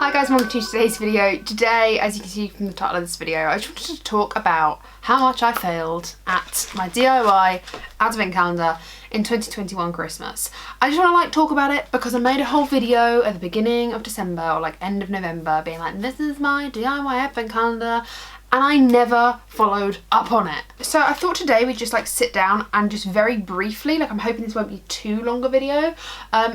Hi guys, welcome to today's video. Today, as you can see from the title of this video, I just wanted to talk about how much I failed at my DIY advent calendar in 2021 Christmas. I just want to talk about it because I made a whole video at the beginning of December or end of November being like, this is my DIY advent calendar, and I never followed up on it. So I thought today we'd just sit down and just very briefly, I'm hoping this won't be too long a video,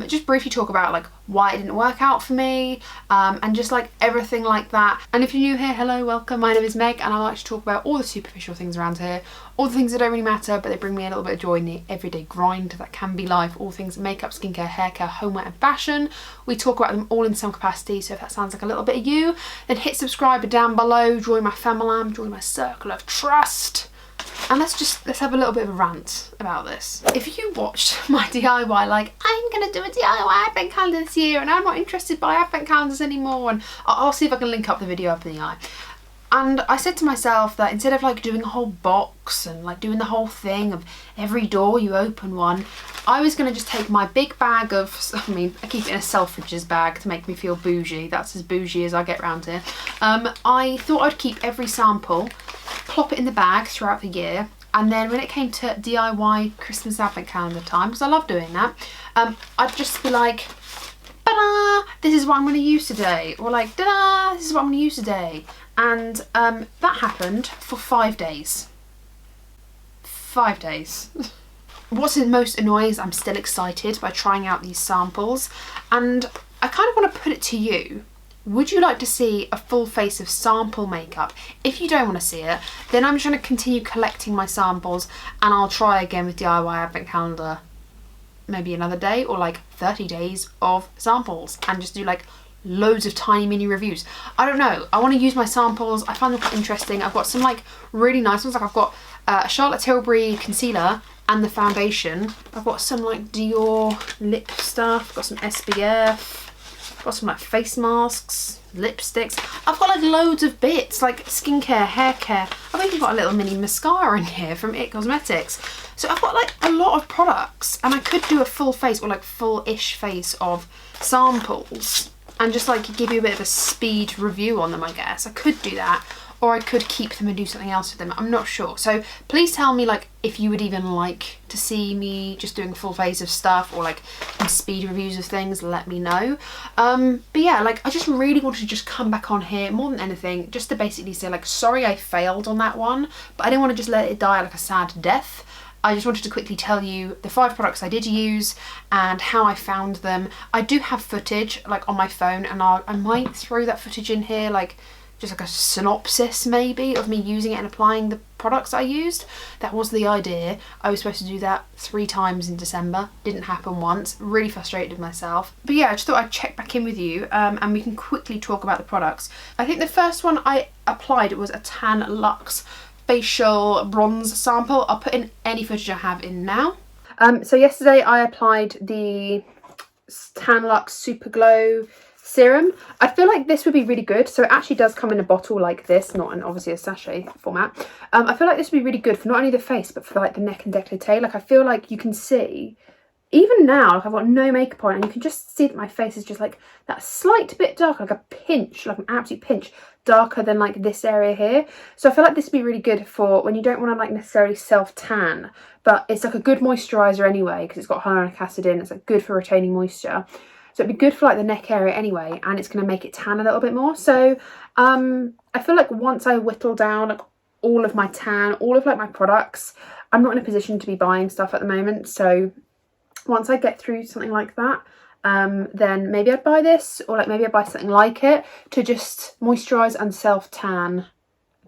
just briefly talk about why it didn't work out for me, and just everything like that. And if you're new here, hello, welcome, my name is Meg, and I like to talk about all the superficial things around here, all the things that don't really matter, but they bring me a little bit of joy in the everyday grind that can be life, all things makeup, skincare, haircare, homeware and fashion. We talk about them all in some capacity, so if that sounds like a little bit of you, then hit subscribe down below, join my family, join my circle of trust. And let's have a little bit of a rant about this. If you watched my DIY, I'm gonna do a DIY advent calendar this year and I'm not interested by advent calendars anymore, and I'll see if I can link up the video up in the eye. And I said to myself that instead of doing a whole box and doing the whole thing of every door you open one, I was going to just take my big bag of, I keep it in a Selfridges bag to make me feel bougie. That's as bougie as I get around here. I thought I'd keep every sample, plop it in the bag throughout the year, and then when it came to DIY Christmas advent calendar time, because I love doing that, I'd just be like, ta-da, this is what I'm going to use today, or ta-da, this is what I'm going to use today. And that happened for 5 days. 5 days. What's most annoying is I'm still excited by trying out these samples, and I kind of want to put it to you. Would you like to see a full face of sample makeup? If you don't want to see it, then I'm just going to continue collecting my samples, and I'll try again with DIY advent calendar maybe another day, or 30 days of samples, and just do loads of tiny mini reviews. I don't know, I want to use my samples. I find them quite interesting. I've got some really nice ones, I've got a Charlotte Tilbury concealer and the foundation. I've got some Dior lip stuff, I've got some SPF, I've got some face masks, lipsticks. I've got loads of bits, skincare, hair care. I've even got a little mini mascara in here from It Cosmetics. So I've got a lot of products, and I could do a full face or full-ish face of samples and just give you a bit of a speed review on them, I guess. I could do that, or I could keep them and do something else with them. I'm not sure. So please tell me if you would even like to see me just doing a full face of stuff, or speed reviews of things. Let me know. But yeah, I just really wanted to just come back on here more than anything, just to basically say sorry I failed on that one, but I didn't want to just let it die a sad death. I just wanted to quickly tell you the 5 products I did use and how I found them. I do have footage on my phone, and I might throw that footage in here, just a synopsis maybe of me using it and applying the products I used. That was the idea. I was supposed to do that 3 times in December. Didn't happen once. Really frustrated with myself. But yeah, I just thought I'd check back in with you, and we can quickly talk about the products. I think the first one I applied was a Tan Luxe facial bronze sample. I'll put in any footage I have in now. So yesterday I applied the Tan Luxe Super Glow serum. I feel this would be really good. So it actually does come in a bottle like this, not in obviously a sachet format. I feel this would be really good for not only the face, but for the neck and décolleté. I feel you can see, even now, I've got no makeup on, and you can just see that my face is just that slight bit darker, a pinch, an absolute pinch darker than this area here. So I feel this would be really good for when you don't want to necessarily self tan, but it's a good moisturizer anyway, because it's got hyaluronic acid in. It's good for retaining moisture, so it'd be good for the neck area anyway, and it's going to make it tan a little bit more. So I feel once I whittle down all of my tan, all of my products, I'm not in a position to be buying stuff at the moment. So once I get through something like that, then maybe I'd buy this, or maybe I'd buy something like it to just moisturize and self tan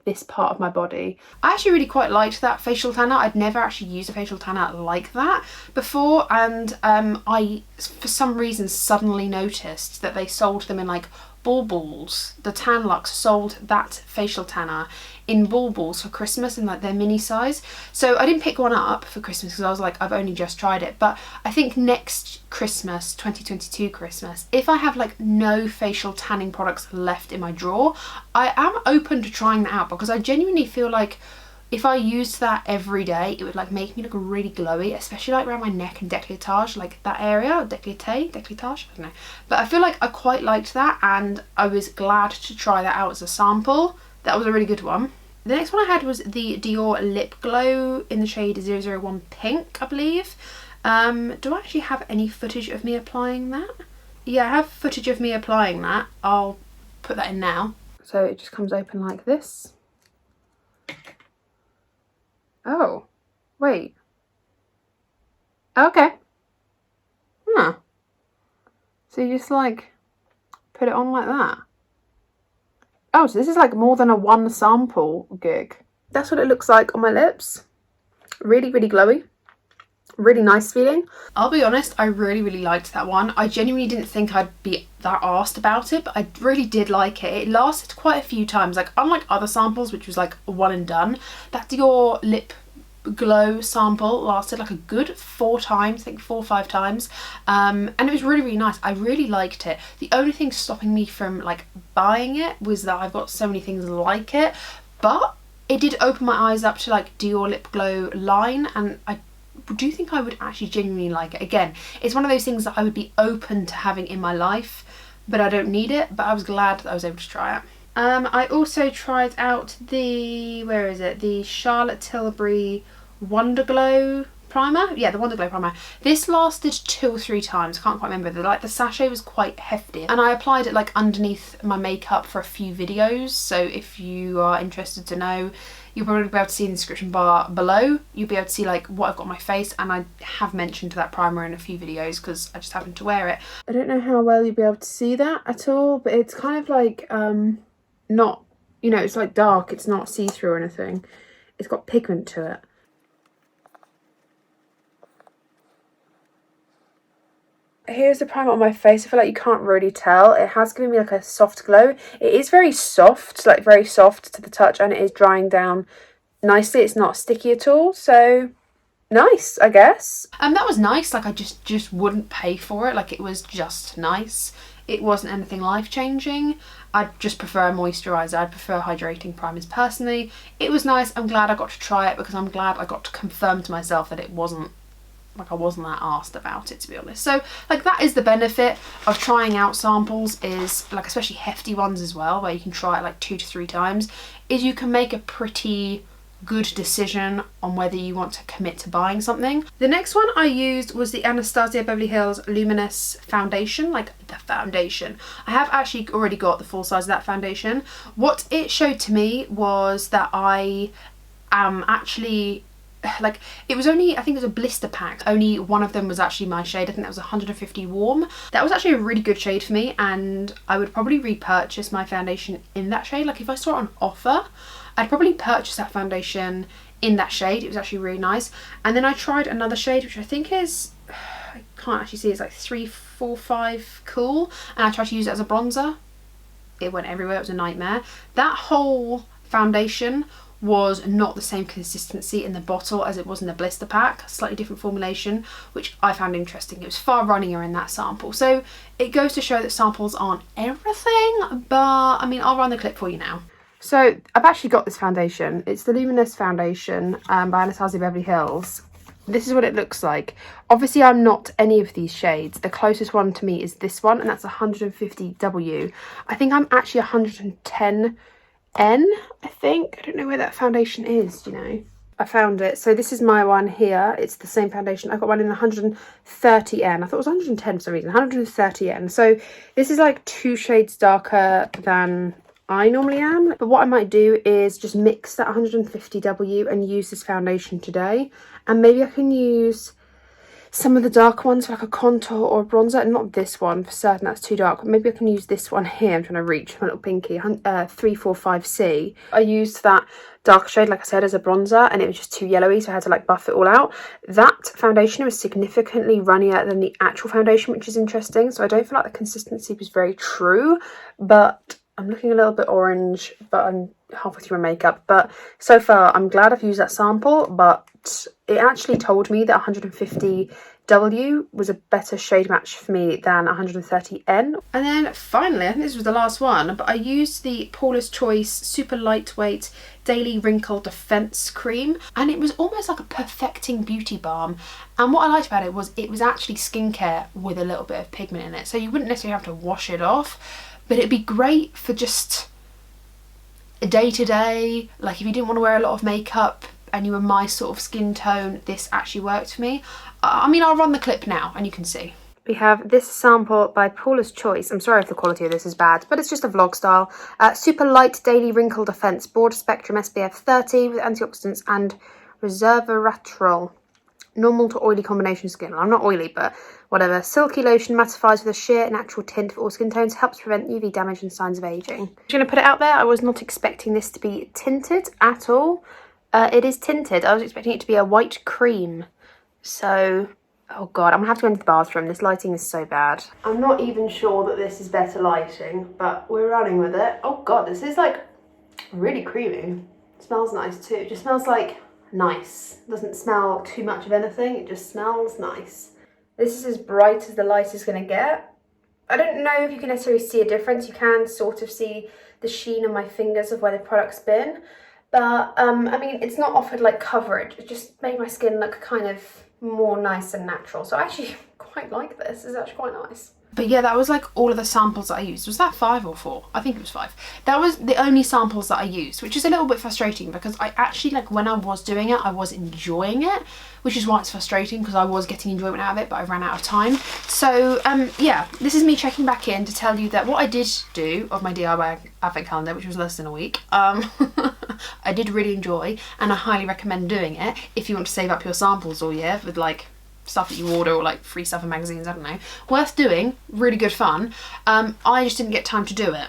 this part of my body. I actually really quite liked that facial tanner. I'd never actually used a facial tanner like that before, and I for some reason suddenly noticed that they sold them in baubles. The Tan Luxe sold that facial tanner in baubles for Christmas in their mini size. So I didn't pick one up for Christmas because I was I've only just tried it. But I think next Christmas, 2022 Christmas, if I have no facial tanning products left in my drawer, I am open to trying that out, because I genuinely feel if I used that every day, it would like make me look really glowy, especially like around my neck and décolletage, like that area, décolletage, I don't know. But I feel like I quite liked that, and I was glad to try that out as a sample. That was a really good one. The next one I had was the Dior Lip Glow in the shade 001 Pink, I believe. Do I actually have any footage of me applying that? Yeah, I have footage of me applying that. I'll put that in now. So it just comes open like this. Oh, wait. Okay. Huh. So you just like put it on like that. Oh, so this is like more than a one sample gig. That's what it looks like on my lips. Really, really glowy. Really nice feeling. I'll be honest, I really liked that one. I genuinely didn't think I'd be that arsed about it, but I really did like it. It lasted quite a few times. Like, unlike other samples, which was like one and done, that Dior Lip Glow sample lasted like a good 4 times, I think 4 or 5 times, and it was really nice. I really liked it. The only thing stopping me from like buying it was that I've got so many things like it, but it did open my eyes up to like Dior Lip Glow line, and I do think I would actually genuinely like it. Again, it's one of those things that I would be open to having in my life, but I don't need it. But I was glad that I was able to try it. I also tried out the, where is it? The Charlotte Tilbury Wonder Glow primer. Yeah, the Wonder Glow primer. This lasted 2 or 3 times. I can't quite remember. The sachet was quite hefty, and I applied it like underneath my makeup for a few videos. So if you are interested to know, you'll probably be able to see in the description bar below. You'll be able to see like what I've got on my face, and I have mentioned that primer in a few videos because I just happened to wear it. I don't know how well you'll be able to see that at all, but it's kind of like not, you know, it's like dark, it's not see-through or anything. It's got pigment to it. Here's the primer on my face. I feel like you can't really tell. It has given me like a soft glow. It is very soft, like very soft to the touch, and it is drying down nicely. It's not sticky at all, so nice, I guess. That was nice. Like, I just wouldn't pay for it. Like, it was just nice. It wasn't anything life-changing. I'd just prefer a moisturiser. I'd prefer hydrating primers personally. It was nice. I'm glad I got to try it, because I'm glad I got to confirm to myself that it wasn't, like, I wasn't that arsed about it, to be honest. So, like, that is the benefit of trying out samples, is, like, especially hefty ones as well, where you can try it like 2 to 3 times, is you can make a pretty good decision on whether you want to commit to buying something. The next one I used was the Anastasia Beverly Hills Luminous Foundation, like the foundation. I have actually already got the full size of that foundation. What it showed to me was that I am actually, like, it was only, I think it was a blister pack. Only one of them was actually my shade. I think that was 150 warm. That was actually a really good shade for me, and I would probably repurchase my foundation in that shade. Like, if I saw it on offer, I'd probably purchase that foundation in that shade. It was actually really nice. And then I tried another shade, which I think is, I can't actually see, it's like 345 Cool, and I tried to use it as a bronzer. It went everywhere. It was a nightmare. That whole foundation was not the same consistency in the bottle as it was in the blister pack. Slightly different formulation, which I found interesting. It was far runnier in that sample. So it goes to show that samples aren't everything, but I mean, I'll run the clip for you now. So I've actually got this foundation. It's the Luminous Foundation by Anastasia Beverly Hills. This is what it looks like. Obviously, I'm not any of these shades. The closest one to me is this one, and that's 150W. I think I'm actually 110N, I think. I don't know where that foundation is, you know. I found it. So this is my one here. It's the same foundation. I've got one in 130N. I thought it was 110 for some reason. 130N. So this is like 2 shades darker than I normally am, but what I might do is just mix that 150W and use this foundation today, and maybe I can use some of the dark ones for like a contour or a bronzer. Not this one for certain, that's too dark, but maybe I can use this one here. I'm trying to reach my little pinky, 345C. I used that dark shade, like I said, as a bronzer, and it was just too yellowy, so I had to like buff it all out. That foundation was significantly runnier than the actual foundation, which is interesting. So I don't feel like the consistency was very true, but I'm looking a little bit orange, but I'm halfway through my makeup. But so far, I'm glad I've used that sample, but it actually told me that 150 W was a better shade match for me than 130N. And then finally, I think this was the last one, but I used the Paula's Choice Super Lightweight Daily Wrinkle Defense Cream, and it was almost like a perfecting beauty balm. And what I liked about it was actually skincare with a little bit of pigment in it, so you wouldn't necessarily have to wash it off, but it'd be great for just a day-to-day, like if you didn't want to wear a lot of makeup and you were my sort of skin tone, this actually worked for me. I mean, I'll run the clip now and you can see. We have this sample by Paula's Choice. I'm sorry if the quality of this is bad, but it's just a vlog style. Super Light Daily Wrinkle Defense, Broad Spectrum SPF 30 with antioxidants and resveratrol. Normal to oily combination skin. Well, I'm not oily, but whatever. Silky lotion mattifies with a sheer natural tint for all skin tones. Helps prevent UV damage and signs of aging. I'm just going to put it out there. I was not expecting this to be tinted at all. It is tinted. I was expecting it to be a white cream. So, oh god, I'm gonna have to go into the bathroom. This lighting is so bad. I'm not even sure that this is better lighting, but we're running with it. Oh god, this is like really creamy. It smells nice too. It just smells like nice. It doesn't smell too much of anything. It just smells nice. This is as bright as the light is gonna get. I don't know if you can necessarily see a difference. You can sort of see the sheen on my fingers of where the product's been. But, I mean, it's not offered like coverage. It just made my skin look kind of more nice and natural. So I actually quite like this. It's actually quite nice. But yeah, that was like all of the samples that I used. Was that 5 or 4? I think it was 5. That was the only samples that I used, which is a little bit frustrating because I actually, like, when I was doing it, I was enjoying it, which is why it's frustrating because I was getting enjoyment out of it, but I ran out of time. So yeah, this is me checking back in to tell you that what I did do of my DIY advent calendar, which was less than a week, I did really enjoy, and I highly recommend doing it if you want to save up your samples all year with like stuff that you order or like free stuff in magazines, I don't know. Worth doing, really good fun. I just didn't get time to do it.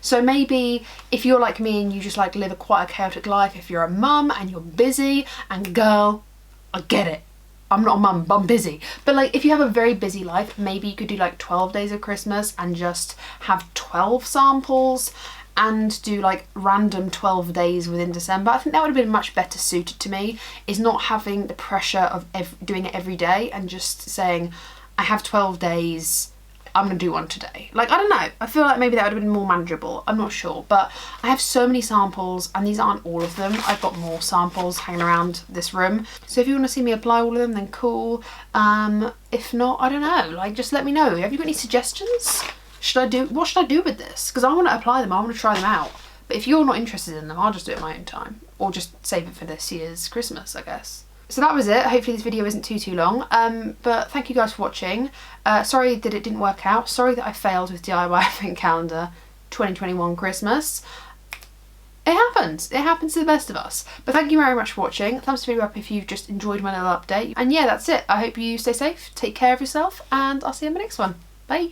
So maybe if you're like me and you just like live a quite a chaotic life, if you're a mum and you're busy, and girl, I get it. I'm not a mum, but I'm busy. But like if you have a very busy life, maybe you could do like 12 days of Christmas and just have 12 samples and do like random 12 days within December. I think that would have been much better suited to me, is not having the pressure of doing it every day and just saying, I have 12 days, I'm gonna do one today. Like, I don't know, I feel like maybe that would have been more manageable. I'm not sure, but I have so many samples and these aren't all of them. I've got more samples hanging around this room. So if you want to see me apply all of them, then cool. If not, I don't know, like just let me know. Have you got any suggestions? What should I do with this? Because I want to apply them, I want to try them out. But if you're not interested in them, I'll just do it at my own time. Or just save it for this year's Christmas, I guess. So that was it. Hopefully this video isn't too long. But thank you guys for watching. Sorry that it didn't work out. Sorry that I failed with DIY advent calendar 2021 Christmas. It happens. It happens to the best of us. But thank you very much for watching. Thumbs video up if you've just enjoyed my little update. And yeah, that's it. I hope you stay safe, take care of yourself, and I'll see you in my next one. Bye.